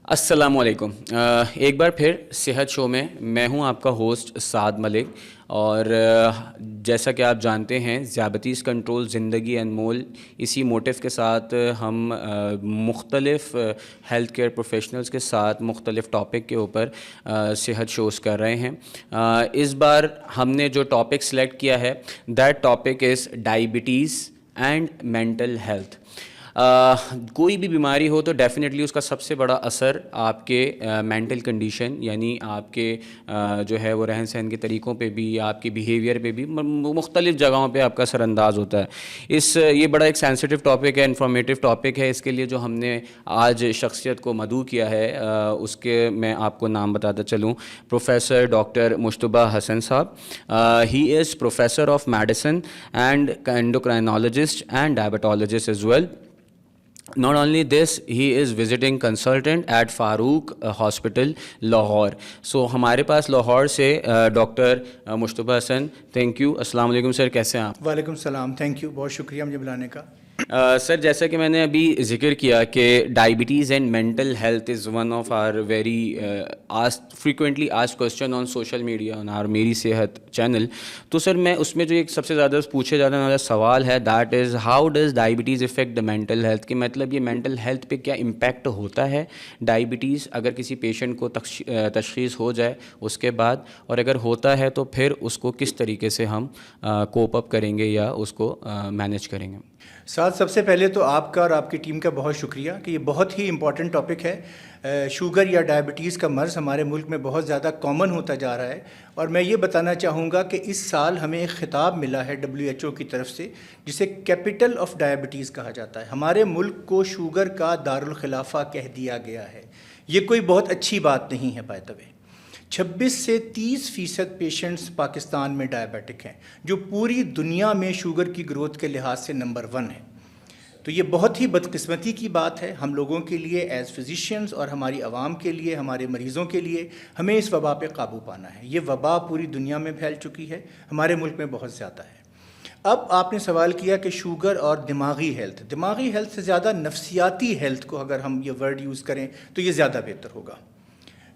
السلام علیکم۔ ایک بار پھر صحت شو میں میں ہوں آپ کا ہوسٹ سعد ملک، اور جیسا کہ آپ جانتے ہیں ذیابیطیز کنٹرول زندگی انمول، اسی موٹیو کے ساتھ ہم مختلف ہیلتھ کیئر پروفیشنلز کے ساتھ مختلف ٹاپک کے اوپر صحت شوز کر رہے ہیں۔ اس بار ہم نے جو ٹاپک سلیکٹ کیا ہے that topic is diabetes and mental health. کوئی بھی بیماری ہو تو ڈیفینیٹلی اس کا سب سے بڑا اثر آپ کے مینٹل کنڈیشن یعنی آپ کے جو ہے وہ رہن سہن کے طریقوں پہ بھی، آپ کے بیہیویئر پہ بھی، مختلف جگہوں پہ آپ کا اثر انداز ہوتا ہے۔ یہ بڑا ایک سینسٹیو ٹاپک ہے، انفارمیٹیو ٹاپک ہے۔ اس کے لیے جو ہم نے آج شخصیت کو مدعو کیا ہے اس کے میں آپ کو نام بتاتا چلوں، پروفیسر ڈاکٹر مشتبہ حسن صاحب۔ He is professor of medicine and endocrinologist and diabetologist as well. Not only this, he is visiting consultant at Farooq hospital Lahore. So ہمارے پاس لاہور سے ڈاکٹر مشتبہ حسن، تھینک یو۔ السلام علیکم سر، کیسے ہیں آپ؟ وعلیکم السلام، تھینک یو، بہت شکریہ مجھے بلانے کا۔ سر جیسا کہ میں نے ابھی ذکر کیا کہ diabetes and mental health is one of our very frequently asked question on social media on our میری صحت چینل۔ تو سر میں اس میں جو ایک سب سے زیادہ پوچھے جانے والا سوال ہے that is how does diabetes effect the mental health, کہ مطلب یہ مینٹل ہیلتھ پہ کیا امپیکٹ ہوتا ہے ڈائبٹیز اگر کسی پیشنٹ کو تشخیص ہو جائے اس کے بعد، اور اگر ہوتا ہے تو پھر اس کو کس طریقے سے ہم کوپ اپ کریں گے یا اس کو مینیج کریں گے؟ سب سے پہلے تو آپ کا اور آپ کی ٹیم کا بہت شکریہ کہ یہ بہت ہی امپورٹنٹ ٹاپک ہے۔ شوگر یا ڈائبٹیز کا مرض ہمارے ملک میں بہت زیادہ کامن ہوتا جا رہا ہے، اور میں یہ بتانا چاہوں گا کہ اس سال ہمیں ایک خطاب ملا ہے WHO کی طرف سے جسے کیپٹل آف ڈائبٹیز کہا جاتا ہے۔ ہمارے ملک کو شوگر کا دارالخلافہ کہہ دیا گیا ہے۔ یہ کوئی بہت اچھی بات نہیں ہے بائی دا وے۔ 26 سے 30% پیشنٹس پاکستان میں ڈائبیٹک ہیں، جو پوری دنیا میں شوگر کی گروتھ کے لحاظ سے نمبر 1 ہے۔ تو یہ بہت ہی بدقسمتی کی بات ہے ہم لوگوں کے لیے ایز فزیشینز، اور ہماری عوام کے لیے، ہمارے مریضوں کے لیے۔ ہمیں اس وبا پہ قابو پانا ہے۔ یہ وبا پوری دنیا میں پھیل چکی ہے، ہمارے ملک میں بہت زیادہ ہے۔ اب آپ نے سوال کیا کہ شوگر اور دماغی ہیلتھ سے زیادہ نفسیاتی ہیلتھ کو اگر ہم یہ ورڈ یوز کریں تو یہ زیادہ بہتر ہوگا۔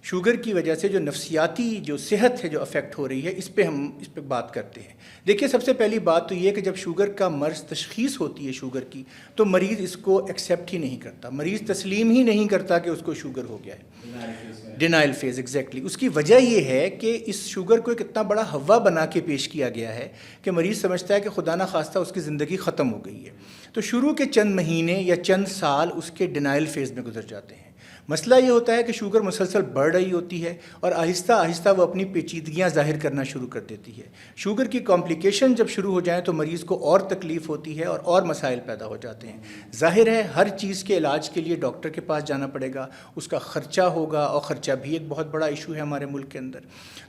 شوگر کی وجہ سے جو نفسیاتی جو صحت ہے جو افیکٹ ہو رہی ہے، اس پہ بات کرتے ہیں۔ دیکھیے، سب سے پہلی بات تو یہ کہ جب شوگر کا مرض تشخیص ہوتی ہے شوگر کی، تو مریض اس کو ایکسیپٹ ہی نہیں کرتا، مریض تسلیم ہی نہیں کرتا کہ اس کو شوگر ہو گیا ہے۔ Denial phase, exactly. اس کی وجہ یہ ہے کہ اس شوگر کو ایک اتنا بڑا ہوا بنا کے پیش کیا گیا ہے کہ مریض سمجھتا ہے کہ خدا نہ خواستہ اس کی زندگی ختم ہو گئی ہے۔ تو شروع کے چند مہینے یا چند سال اس کے ڈینائل فیز میں گزر جاتے ہیں۔ مسئلہ یہ ہوتا ہے کہ شوگر مسلسل بڑھ رہی ہوتی ہے، اور آہستہ آہستہ وہ اپنی پیچیدگیاں ظاہر کرنا شروع کر دیتی ہے۔ شوگر کی کمپلیکیشن جب شروع ہو جائیں تو مریض کو اور تکلیف ہوتی ہے اور مسائل پیدا ہو جاتے ہیں۔ ظاہر ہے ہر چیز کے علاج کے لیے ڈاکٹر کے پاس جانا پڑے گا، اس کا خرچہ ہوگا، اور خرچہ بھی ایک بہت بڑا ایشو ہے ہمارے ملک کے اندر۔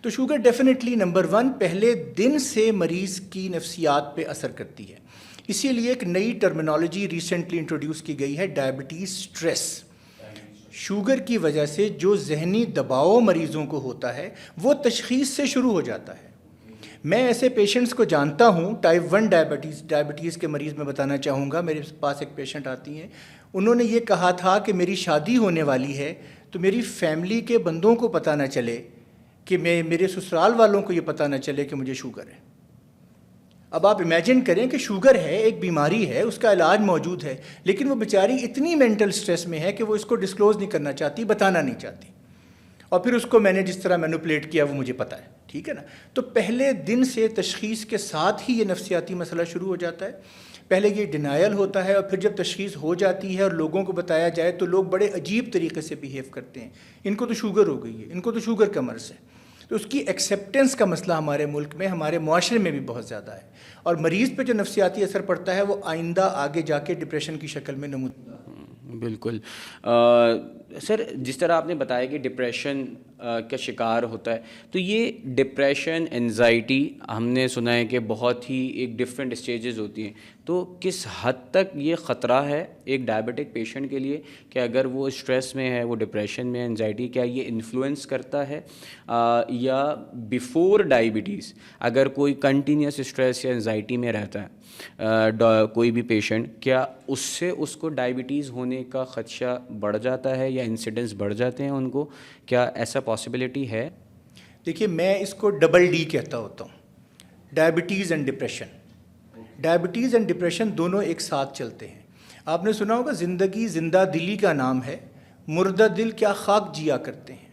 تو شوگر ڈیفینیٹلی نمبر 1 پہلے دن سے مریض کی نفسیات پہ اثر کرتی ہے۔ اسی لیے ایک نئی ٹرمینالوجی ریسنٹلی انٹروڈیوس کی گئی ہے، ڈائبٹیز اسٹریس۔ شوگر کی وجہ سے جو ذہنی دباؤ مریضوں کو ہوتا ہے وہ تشخیص سے شروع ہو جاتا ہے۔ میں ایسے پیشنٹس کو جانتا ہوں، ٹائپ 1 ڈائبٹیز کے مریض میں بتانا چاہوں گا۔ میرے پاس ایک پیشنٹ آتی ہیں، انہوں نے یہ کہا تھا کہ میری شادی ہونے والی ہے تو میری فیملی کے بندوں کو پتہ نہ چلے، کہ میرے سسرال والوں کو یہ پتہ نہ چلے کہ مجھے شوگر ہے۔ اب آپ امیجن کریں کہ شوگر ہے، ایک بیماری ہے، اس کا علاج موجود ہے، لیکن وہ بیچاری اتنی مینٹل سٹریس میں ہے کہ وہ اس کو ڈسکلوز نہیں کرنا چاہتی، بتانا نہیں چاہتی، اور پھر اس کو میں نے جس طرح مینوپولیٹ کیا وہ مجھے پتہ ہے، ٹھیک ہے نا۔ تو پہلے دن سے تشخیص کے ساتھ ہی یہ نفسیاتی مسئلہ شروع ہو جاتا ہے۔ پہلے یہ ڈینائل ہوتا ہے، اور پھر جب تشخیص ہو جاتی ہے اور لوگوں کو بتایا جائے تو لوگ بڑے عجیب طریقے سے بیہیو کرتے ہیں، ان کو تو شوگر ہو گئی ہے، ان کو تو شوگر کا مرض ہے۔ تو اس کی ایکسیپٹنس کا مسئلہ ہمارے ملک میں، ہمارے معاشرے میں بھی بہت زیادہ ہے، اور مریض پہ جو نفسیاتی اثر پڑتا ہے وہ آئندہ آگے جا کے ڈپریشن کی شکل میں نمودار۔ بالکل۔ سر جس طرح آپ نے بتایا کہ ڈپریشن کا شکار ہوتا ہے. تو یہ ڈپریشن انزائٹی ہم نے سنا ہے کہ بہت ہی ایک ڈفرینٹ اسٹیجز ہوتی ہیں. تو کس حد تک یہ خطرہ ہے ایک ڈائبٹک پیشنٹ کے لیے کہ اگر وہ اسٹریس میں ہے, وہ ڈپریشن میں, انزائٹی, کیا یہ انفلوئنس کرتا ہے یا بیفور ڈائبٹیز اگر کوئی کنٹینیوس اسٹریس یا انزائٹی میں رہتا ہے کوئی بھی پیشنٹ, کیا اس سے اس کو ڈائبٹیز ہونے کا خدشہ بڑھ جاتا ہے یا انسیڈنس بڑھ جاتے ہیں ان کو؟ کیا ایسا پاسبلٹی ہے؟ دیکھیے میں اس کو ڈبل ڈی کہتا ہوتا ہوں, diabetes and depression. Diabetes and depression دونوں ایک ساتھ چلتے ہیں. آپ نے سنا ہوگا زندگی زندہ دلی کا نام ہے, مردہ دل کیا خاک جیا کرتے ہیں.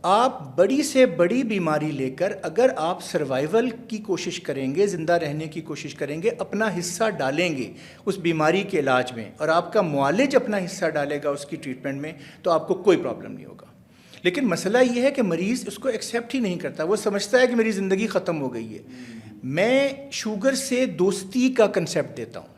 آپ بڑی سے بڑی بیماری لے کر اگر آپ سروائیول کی کوشش کریں گے, زندہ رہنے کی کوشش کریں گے, اپنا حصہ ڈالیں گے اس بیماری کے علاج میں, اور آپ کا معالج اپنا حصہ ڈالے گا اس کی ٹریٹمنٹ میں, تو آپ کو کوئی پرابلم نہیں ہوگا. لیکن مسئلہ یہ ہے کہ مریض اس کو ایکسیپٹ ہی نہیں کرتا. وہ سمجھتا ہے کہ میری زندگی ختم ہو گئی ہے. میں شوگر سے دوستی کا کنسیپٹ دیتا ہوں.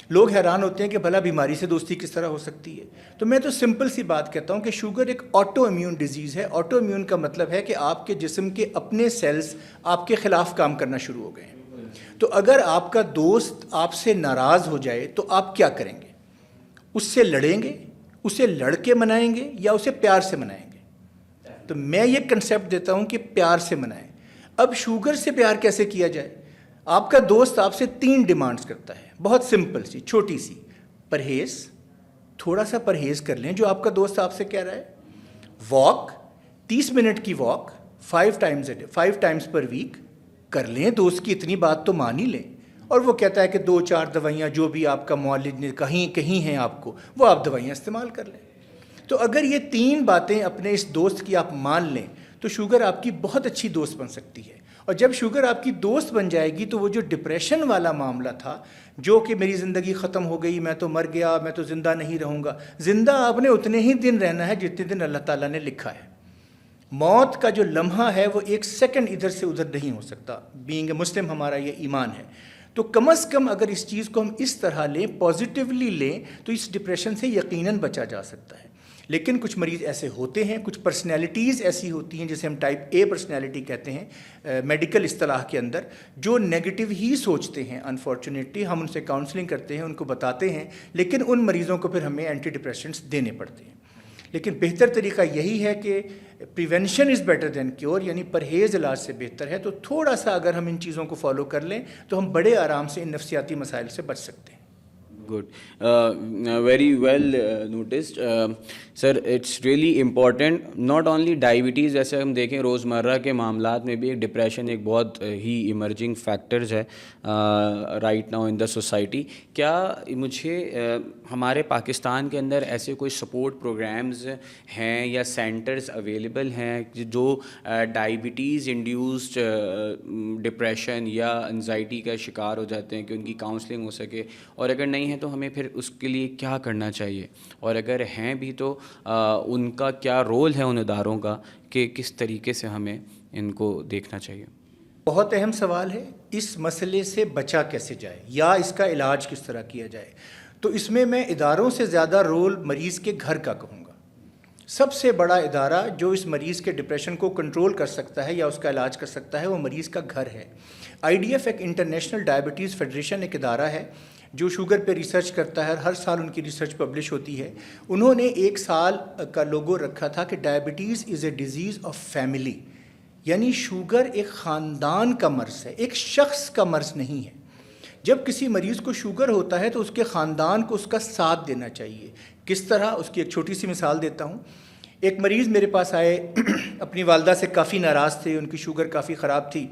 لوگ حیران ہوتے ہیں کہ بھلا بیماری سے دوستی کس طرح ہو سکتی ہے. تو میں تو سمپل سی بات کہتا ہوں کہ شوگر ایک آٹو امیون ڈیزیز ہے. آٹو امیون کا مطلب ہے کہ آپ کے جسم کے اپنے سیلز آپ کے خلاف کام کرنا شروع ہو گئے ہیں. تو اگر آپ کا دوست آپ سے ناراض ہو جائے تو آپ کیا کریں گے؟ اس سے لڑیں گے, اسے لڑ کے منائیں گے, یا اسے پیار سے منائیں گے؟ تو میں یہ کنسیپٹ دیتا ہوں کہ پیار سے منائیں. اب شوگر سے پیار کیسے کیا جائے؟ آپ کا دوست آپ سے 3 ڈیمانڈز کرتا ہے, بہت سمپل سی, چھوٹی سی. پرہیز, تھوڑا سا پرہیز کر لیں جو آپ کا دوست آپ سے کہہ رہا ہے. واک, 30 منٹ کی واک 5 ٹائمز پر ویک کر لیں. دوست کی اتنی بات تو مان ہی لیں. اور وہ کہتا ہے کہ 2-4 دوائیاں جو بھی آپ کا معالج نے کہیں ہیں آپ کو, وہ آپ دوائیاں استعمال کر لیں. تو اگر یہ 3 باتیں اپنے اس دوست کی آپ مان لیں تو شوگر آپ کی بہت اچھی دوست بن سکتی ہے. اور جب شوگر آپ کی دوست بن جائے گی تو وہ جو ڈپریشن والا معاملہ تھا, جو کہ میری زندگی ختم ہو گئی, میں تو مر گیا, میں تو زندہ نہیں رہوں گا, زندہ آپ نے اتنے ہی دن رہنا ہے جتنے دن اللہ تعالیٰ نے لکھا ہے. موت کا جو لمحہ ہے وہ 1 سیکنڈ ادھر سے ادھر نہیں ہو سکتا. بینگ اے مسلم ہمارا یہ ایمان ہے. تو کم از کم اگر اس چیز کو ہم اس طرح لیں, پازیٹیولی لیں, تو اس ڈپریشن سے یقیناً بچا جا سکتا ہے. لیکن کچھ مریض ایسے ہوتے ہیں, کچھ پرسنالٹیز ایسی ہوتی ہیں جسے ہم ٹائپ اے پرسنالٹی کہتے ہیں میڈیکل اصطلاح کے اندر, جو نیگیٹو ہی سوچتے ہیں. انفارچونیٹلی ہم ان سے کاؤنسلنگ کرتے ہیں, ان کو بتاتے ہیں, لیکن ان مریضوں کو پھر ہمیں اینٹی ڈپریشنٹس دینے پڑتے ہیں. لیکن بہتر طریقہ یہی ہے کہ prevention is better than cure, یعنی پرہیز علاج سے بہتر ہے. تو تھوڑا سا اگر ہم ان چیزوں کو فالو کر لیں تو ہم بڑے آرام سے ان نفسیاتی مسائل سے بچ سکتے ہیں. Good. Very well noticed. Sir, it's really important. Not only diabetes, جیسے ہم دیکھیں روزمرہ کے معاملات میں بھی ایک ڈپریشن ایک بہت ہی ایمرجنگ فیکٹرز ہے right now in the society. کیا مجھے ہمارے پاکستان کے اندر ایسے کوئی سپورٹ پروگرامز ہیں یا سینٹرز اویلیبل ہیں جو ڈائبٹیز انڈیوسڈ ڈپریشن یا انزائٹی کا شکار ہو جاتے ہیں کہ ان کی کاؤنسلنگ ہو سکے؟ اور اگر نہیں ہے تو ہمیں پھر اس کے لیے کیا کرنا چاہیے؟ اور اگر ہیں بھی تو ان کا کیا رول ہے ان اداروں کا کہ کس طریقے سے ہمیں ان کو دیکھنا چاہیے؟ بہت اہم سوال ہے. اس مسئلے سے بچا کیسے جائے یا اس کا علاج کس طرح کیا جائے؟ تو اس میں اداروں سے زیادہ رول مریض کے گھر کا کہوں گا. سب سے بڑا ادارہ جو اس مریض کے ڈپریشن کو کنٹرول کر سکتا ہے یا اس کا علاج کر سکتا ہے وہ مریض کا گھر ہے. IDF ایک انٹرنیشنل ڈائبٹیز فیڈریشن ایک ادارہ ہے جو شوگر پہ ریسرچ کرتا ہے. ہر سال ان کی ریسرچ پبلش ہوتی ہے. انہوں نے 1 سال کا لوگو رکھا تھا کہ diabetes is a disease of family, یعنی شوگر ایک خاندان کا مرض ہے, ایک شخص کا مرض نہیں ہے. جب کسی مریض کو شوگر ہوتا ہے تو اس کے خاندان کو اس کا ساتھ دینا چاہیے. کس طرح؟ اس کی ایک چھوٹی سی مثال دیتا ہوں. ایک مریض میرے پاس آئے, اپنی والدہ سے کافی ناراض تھے, ان کی شوگر کافی خراب تھی.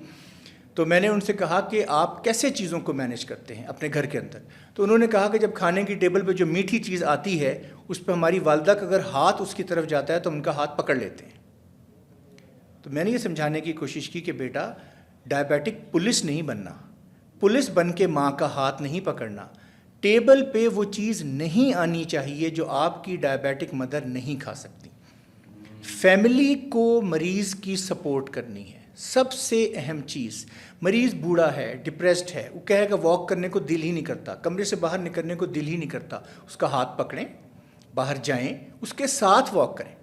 تو میں نے ان سے کہا کہ آپ کیسے چیزوں کو مینیج کرتے ہیں اپنے گھر کے اندر؟ تو انہوں نے کہا کہ جب کھانے کی ٹیبل پہ جو میٹھی چیز آتی ہے اس پہ ہماری والدہ کا اگر ہاتھ اس کی طرف جاتا ہے تو ہم ان کا ہاتھ پکڑ لیتے ہیں. تو میں نے یہ سمجھانے کی کوشش کی کہ بیٹا, ڈائبیٹک پولیس نہیں بننا, پولیس بن کے ماں کا ہاتھ نہیں پکڑنا. ٹیبل پہ وہ چیز نہیں آنی چاہیے جو آپ کی ڈائبیٹک مدر نہیں کھا سکتی. فیملی کو مریض کی سپورٹ کرنی ہے سب سے اہم چیز. مریض بوڑھا ہے, ڈپریسڈ ہے, وہ کہے گا واک کرنے کو دل ہی نہیں کرتا, کمرے سے باہر نکلنے کو دل ہی نہیں کرتا, اس کا ہاتھ پکڑیں, باہر جائیں, اس کے ساتھ واک کریں,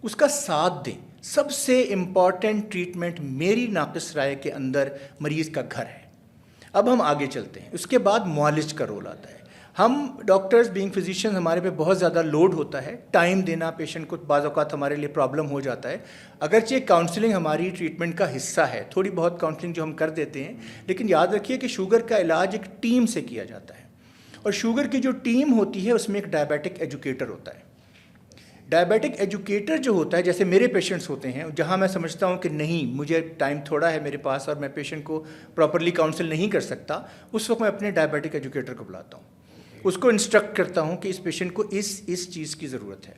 اس کا ساتھ دیں. سب سے امپورٹنٹ ٹریٹمنٹ میری ناقص رائے کے اندر مریض کا گھر ہے۔ اب ہم آگے چلتے ہیں، اس کے بعد معالج کا رول آتا ہے۔ ہم ڈاکٹرز بینگ فزیشین ہمارے پہ بہت زیادہ لوڈ ہوتا ہے، ٹائم دینا پیشنٹ کو بعض اوقات ہمارے لیے پرابلم ہو جاتا ہے۔ اگرچہ کاؤنسلنگ ہماری ٹریٹمنٹ کا حصہ ہے، تھوڑی بہت کاؤنسلنگ جو ہم کر دیتے ہیں، لیکن یاد رکھیے کہ شوگر کا علاج ایک ٹیم سے کیا جاتا ہے، اور شوگر کی جو ٹیم ہوتی ہے اس میں ایک ڈائبیٹک ایجوکیٹر ہوتا ہے۔ ڈائبیٹک ایجوکیٹر جو ہوتا ہے، جیسے میرے پیشنٹس ہوتے ہیں جہاں میں سمجھتا ہوں کہ نہیں مجھے ٹائم تھوڑا ہے میرے پاس اور میں پیشنٹ کو پراپرلی کاؤنسل نہیں کر سکتا، اس وقت میں اپنے ڈائبیٹک ایجوکیٹر کو بلاتا ہوں، اس کو انسٹرکٹ کرتا ہوں کہ اس پیشنٹ کو اس چیز کی ضرورت ہے،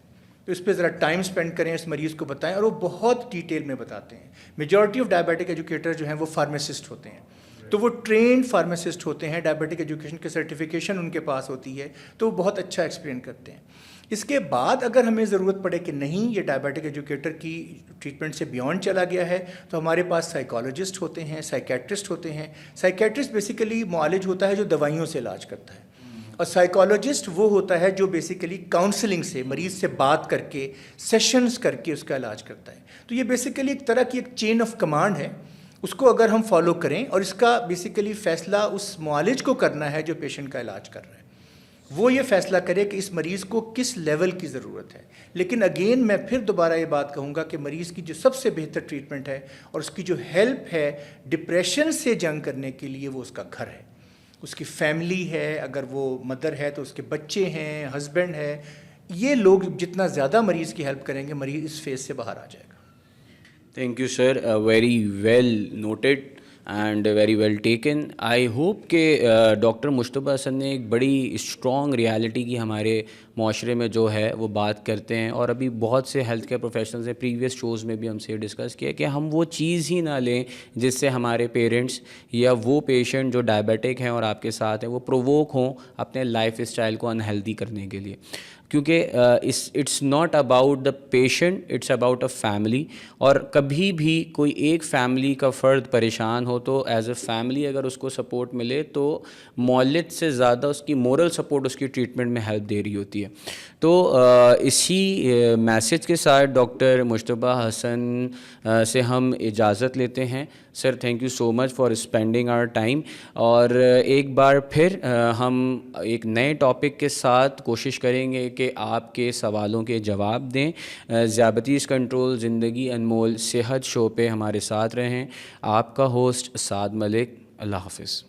تو اس پہ ذرا ٹائم سپینڈ کریں، اس مریض کو بتائیں، اور وہ بہت ڈیٹیل میں بتاتے ہیں۔ میجورٹی آف ڈائبیٹک ایجوکیٹر جو ہیں وہ فارماسسٹ ہوتے ہیں، تو وہ ٹرینڈ فارماسسٹ ہوتے ہیں، ڈائبیٹک ایجوکیشن کی سرٹیفکیشن ان کے پاس ہوتی ہے، تو وہ بہت اچھا ایکسپلین کرتے ہیں۔ اس کے بعد اگر ہمیں ضرورت پڑے کہ نہیں یہ ڈائبیٹک ایجوکیٹر کی ٹریٹمنٹ سے بیونڈ چلا گیا ہے، تو ہمارے پاس سائیکالوجسٹ ہوتے ہیں، سائیکیٹرسٹ ہوتے ہیں۔ سائیکیٹرسٹ بیسیکلی معالج ہوتا ہے جو دوائیوں سے علاج کرتا ہے، اور سائیکالوجسٹ وہ ہوتا ہے جو بیسیکلی کاؤنسلنگ سے، مریض سے بات کر کے، سیشنز کر کے اس کا علاج کرتا ہے۔ تو یہ بیسیکلی ایک طرح کی ایک چین آف کمانڈ ہے، اس کو اگر ہم فالو کریں، اور اس کا بیسیکلی فیصلہ اس معالج کو کرنا ہے جو پیشنٹ کا علاج کر رہا ہے، وہ یہ فیصلہ کرے کہ اس مریض کو کس لیول کی ضرورت ہے۔ لیکن اگین میں پھر دوبارہ یہ بات کہوں گا کہ مریض کی جو سب سے بہتر ٹریٹمنٹ ہے اور اس کی جو ہیلپ ہے ڈپریشن سے جنگ کرنے کے لیے، وہ اس کا گھر ہے، اس کی فیملی ہے، اگر وہ مدر ہے تو اس کے بچے ہیں، ہسبینڈ ہے۔ یہ لوگ جتنا زیادہ مریض کی ہیلپ کریں گے، مریض اس فیز سے باہر آ جائے گا۔ Thank you sir, very well noted and very well taken. I hope کہ ڈاکٹر مشتبہ حسن نے ایک بڑی اسٹرانگ ریالٹی کی ہمارے معاشرے میں جو ہے وہ بات کرتے ہیں، اور ابھی بہت سے ہیلتھ کیئر پروفیشنلز نے پریویس شوز میں بھی ہم سے ڈسکس کیا کہ ہم وہ چیز ہی نہ لیں جس سے ہمارے پیرنٹس یا وہ پیشنٹ جو ڈائبیٹک ہیں اور آپ کے ساتھ ہیں وہ پرووک ہوں اپنے لائف اسٹائل کو انہیلدی کرنے کے لیے، کیونکہ it's not about the patient, it's about a family. اور کبھی بھی کوئی ایک فیملی کا فرد پریشان ہو تو ایز اے فیملی اگر اس کو سپورٹ ملے تو معالج سے زیادہ اس کی مورل سپورٹ اس کی ٹریٹمنٹ میں ہیلپ دے رہی ہوتی ہے۔ تو اسی میسج کے ساتھ ڈاکٹر مشتبہ حسن سے ہم اجازت لیتے ہیں۔ Sir thank you so much for spending our time, اور ایک بار پھر ہم ایک نئے ٹاپک کے ساتھ کوشش کریں گے کہ آپ کے سوالوں کے جواب دیں۔ ذیابیطیز کنٹرول زندگی انمول صحت شو پہ ہمارے ساتھ رہیں۔ آپ کا ہوسٹ سعد ملک، اللہ حافظ۔